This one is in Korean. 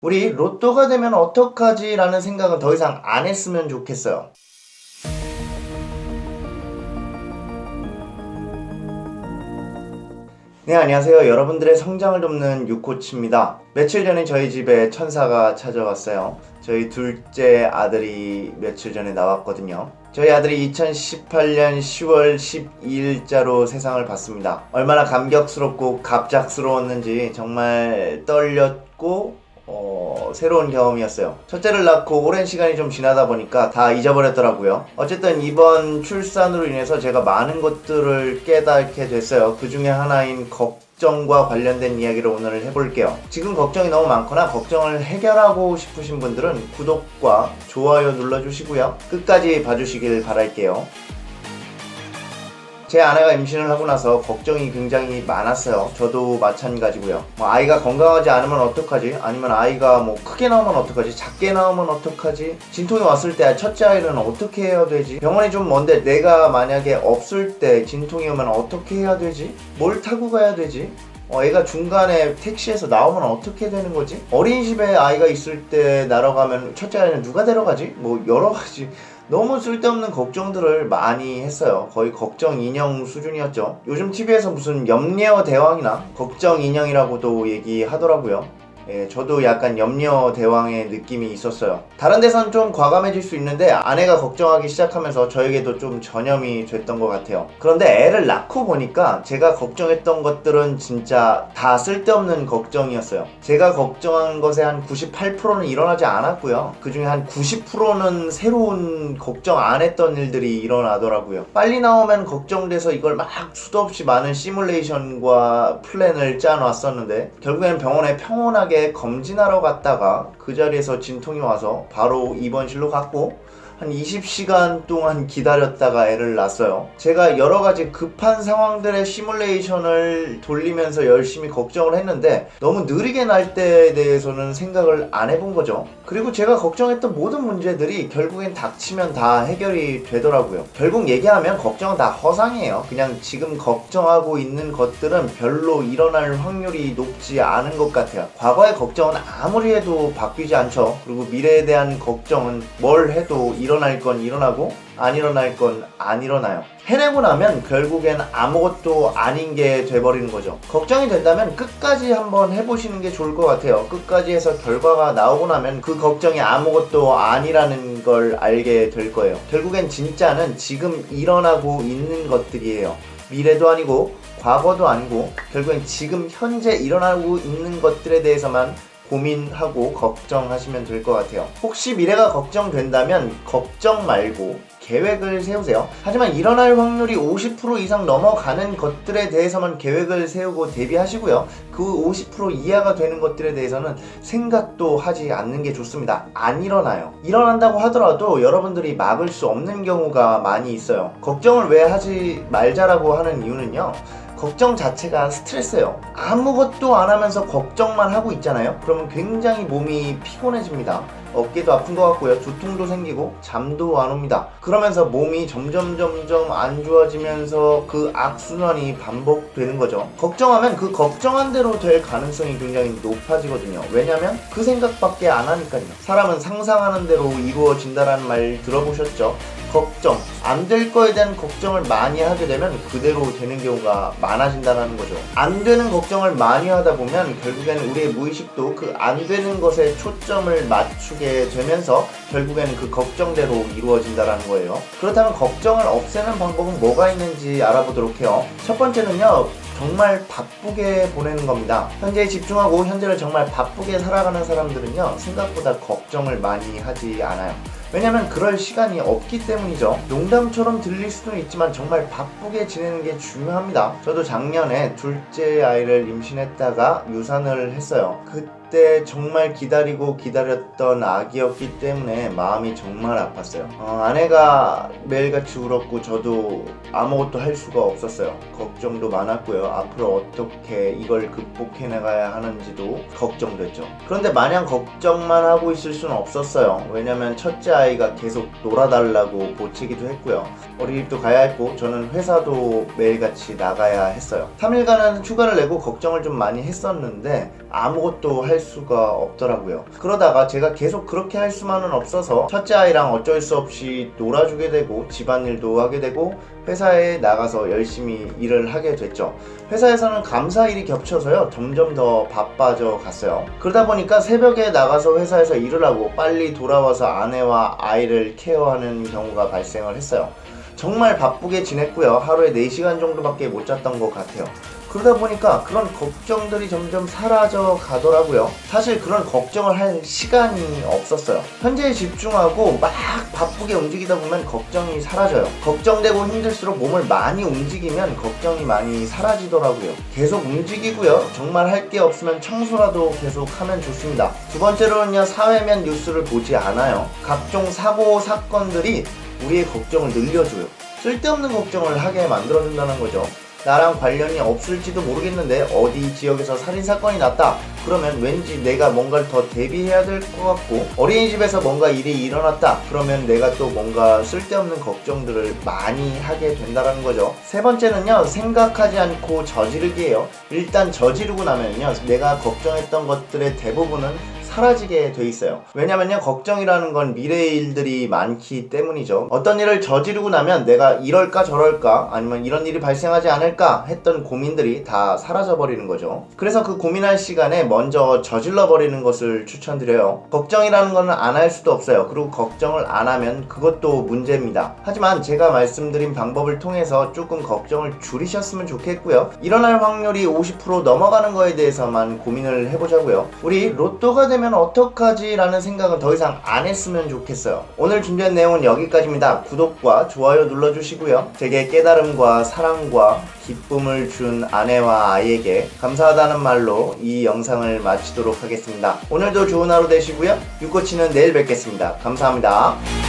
우리 로또가 되면 어떡하지? 라는 생각은 더 이상 안 했으면 좋겠어요. 네, 안녕하세요. 여러분들의 성장을 돕는 유코치입니다. 며칠 전에 저희 집에 천사가 찾아왔어요. 저희 둘째 아들이 며칠 전에 나왔거든요. 저희 아들이 2018년 10월 12일자로 세상을 봤습니다. 얼마나 감격스럽고 갑작스러웠는지 정말 떨렸고 새로운 경험이었어요. 첫째를 낳고 오랜 시간이 좀 지나다 보니까 다 잊어버렸더라고요. 어쨌든 이번 출산으로 인해서 제가 많은 것들을 깨닫게 됐어요. 그 중에 하나인 걱정과 관련된 이야기를 오늘 해볼게요. 지금 걱정이 너무 많거나 걱정을 해결하고 싶으신 분들은 구독과 좋아요 눌러주시고요. 끝까지 봐주시길 바랄게요. 제 아내가 임신을 하고 나서 걱정이 굉장히 많았어요. 저도 마찬가지고요. 아이가 건강하지 않으면 어떡하지? 아니면 아이가 크게 나오면 어떡하지? 작게 나오면 어떡하지? 진통이 왔을 때 첫째 아이는 어떻게 해야 되지? 병원이 좀 먼데 내가 만약에 없을 때 진통이 오면 어떻게 해야 되지? 뭘 타고 가야 되지? 애가 중간에 택시에서 나오면 어떻게 되는 거지? 어린이집에 아이가 있을 때 날아가면 첫째 아이는 누가 데려가지? 여러 가지 너무 쓸데없는 걱정들을 많이 했어요. 거의 걱정 인형 수준이었죠. 요즘 TV에서 무슨 염려 대왕이나 걱정 인형이라고도 얘기하더라고요. 저도 약간 염려 대왕의 느낌이 있었어요. 다른 데선 좀 과감해질 수 있는데 아내가 걱정하기 시작하면서 저에게도 좀 전염이 됐던 것 같아요. 그런데 애를 낳고 보니까 제가 걱정했던 것들은 진짜 다 쓸데없는 걱정이었어요. 제가 걱정한 것의 한 98%는 일어나지 않았고요. 그 중에 한 90%는 새로운 걱정 안 했던 일들이 일어나더라고요. 빨리 나오면 걱정돼서 이걸 막 수도 없이 많은 시뮬레이션과 플랜을 짜놨었는데 결국에는 병원에 평온하게 검진하러 갔다가 그 자리에서 진통이 와서 바로 입원실로 갔고 한 20시간 동안 기다렸다가 애를 낳았어요. 제가 여러가지 급한 상황들의 시뮬레이션을 돌리면서 열심히 걱정을 했는데 너무 느리게 날 때에 대해서는 생각을 안 해본 거죠. 그리고 제가 걱정했던 모든 문제들이 결국엔 닥치면 다 해결이 되더라고요. 결국 얘기하면 걱정은 다 허상이에요. 그냥 지금 걱정하고 있는 것들은 별로 일어날 확률이 높지 않은 것 같아요. 과거의 걱정은 아무리 해도 바뀌지 않죠. 그리고 미래에 대한 걱정은 뭘 해도 일어날 건 일어나고 안 일어날 건 안 일어나요. 해내고 나면 결국엔 아무것도 아닌 게 돼버리는 거죠. 걱정이 된다면 끝까지 한번 해보시는 게 좋을 것 같아요. 끝까지 해서 결과가 나오고 나면 그 걱정이 아무것도 아니라는 걸 알게 될 거예요. 결국엔 진짜는 지금 일어나고 있는 것들이에요. 미래도 아니고 과거도 아니고 결국엔 지금 현재 일어나고 있는 것들에 대해서만 고민하고 걱정하시면 될 것 같아요. 혹시 미래가 걱정된다면 걱정 말고 계획을 세우세요. 하지만 일어날 확률이 50% 이상 넘어가는 것들에 대해서만 계획을 세우고 대비하시고요. 그 50% 이하가 되는 것들에 대해서는 생각도 하지 않는 게 좋습니다. 안 일어나요. 일어난다고 하더라도 여러분들이 막을 수 없는 경우가 많이 있어요. 걱정을 왜 하지 말자라고 하는 이유는요. 걱정 자체가 스트레스예요. 아무것도 안 하면서 걱정만 하고 있잖아요. 그러면 굉장히 몸이 피곤해집니다. 어깨도 아픈 것 같고요. 두통도 생기고 잠도 안 옵니다. 그러면서 몸이 점점 안 좋아지면서 그 악순환이 반복되는 거죠. 걱정하면 그 걱정한 대로 될 가능성이 굉장히 높아지거든요. 왜냐면 그 생각밖에 안 하니까요. 사람은 상상하는 대로 이루어진다라는 말 들어보셨죠? 걱정, 안 될 거에 대한 걱정을 많이 하게 되면 그대로 되는 경우가 많아진다는 거죠. 안 되는 걱정을 많이 하다 보면 결국에는 우리의 무의식도 그 안 되는 것에 초점을 맞추게 되면서 결국에는 그 걱정대로 이루어진다는 거예요. 그렇다면 걱정을 없애는 방법은 뭐가 있는지 알아보도록 해요. 첫 번째는요. 정말 바쁘게 보내는 겁니다. 현재에 집중하고 현재를 정말 바쁘게 살아가는 사람들은요. 생각보다 걱정을 많이 하지 않아요. 왜냐면 그럴 시간이 없기 때문이죠. 농담처럼 들릴 수도 있지만 정말 바쁘게 지내는 게 중요합니다. 저도 작년에 둘째 아이를 임신했다가 유산을 했어요. 그때 정말 기다렸던 아기였기 때문에 마음이 정말 아팠어요. 아내가 매일같이 울었고 저도 아무것도 할 수가 없었어요. 걱정도 많았고요. 앞으로 어떻게 이걸 극복해 나가야 하는지도 걱정됐죠. 그런데 마냥 걱정만 하고 있을 수는 없었어요. 왜냐면 첫째 아이가 계속 놀아달라고 보채기도 했고요. 어린이집도 가야 했고 저는 회사도 매일같이 나가야 했어요. 3일간은 휴가를 내고 걱정을 좀 많이 했었는데 아무것도 할 살 수가 없더라고요. 그러다가 제가 계속 그렇게 할 수만은 없어서 첫째 아이랑 어쩔 수 없이 놀아주게 되고 집안일도 하게 되고 회사에 나가서 열심히 일을 하게 됐죠. 회사에서는 감사 일이 겹쳐서요 점점 더 바빠져 갔어요. 그러다 보니까 새벽에 나가서 회사에서 일을 하고 빨리 돌아와서 아내와 아이를 케어하는 경우가 발생을 했어요. 정말 바쁘게 지냈고요. 하루에 4시간 정도밖에 못 잤던 것 같아요. 그러다 보니까 그런 걱정들이 점점 사라져 가더라고요. 사실 그런 걱정을 할 시간이 없었어요. 현재에 집중하고 막 바쁘게 움직이다 보면 걱정이 사라져요. 걱정되고 힘들수록 몸을 많이 움직이면 걱정이 많이 사라지더라고요. 계속 움직이고요. 정말 할 게 없으면 청소라도 계속 하면 좋습니다. 두 번째로는요, 사회면 뉴스를 보지 않아요. 각종 사고 사건들이 우리의 걱정을 늘려줘요. 쓸데없는 걱정을 하게 만들어준다는 거죠. 나랑 관련이 없을지도 모르겠는데 어디 지역에서 살인사건이 났다 그러면 왠지 내가 뭔가를 더 대비해야 될 것 같고, 어린이집에서 뭔가 일이 일어났다 그러면 내가 또 뭔가 쓸데없는 걱정들을 많이 하게 된다는 거죠. 세 번째는요, 생각하지 않고 저지르기예요. 일단 저지르고 나면요 내가 걱정했던 것들의 대부분은 사라지게 돼 있어요. 왜냐면요, 걱정이라는 건 미래의 일들이 많기 때문이죠. 어떤 일을 저지르고 나면 내가 이럴까 저럴까 아니면 이런 일이 발생하지 않을까 했던 고민들이 다 사라져 버리는 거죠. 그래서 그 고민할 시간에 먼저 저질러 버리는 것을 추천드려요. 걱정이라는 거는 안 할 수도 없어요. 그리고 걱정을 안 하면 그것도 문제입니다. 하지만 제가 말씀드린 방법을 통해서 조금 걱정을 줄이셨으면 좋겠고요. 일어날 확률이 50% 넘어가는 거에 대해서만 고민을 해보자고요. 우리 로또가 되면 어떡하지? 라는 생각은 더 이상 안 했으면 좋겠어요. 오늘 준비한 내용은 여기까지입니다. 구독과 좋아요 눌러주시고요. 제게 깨달음과 사랑과 기쁨을 준 아내와 아이에게 감사하다는 말로 이 영상을 마치도록 하겠습니다. 오늘도 좋은 하루 되시고요. 육고치는 내일 뵙겠습니다. 감사합니다.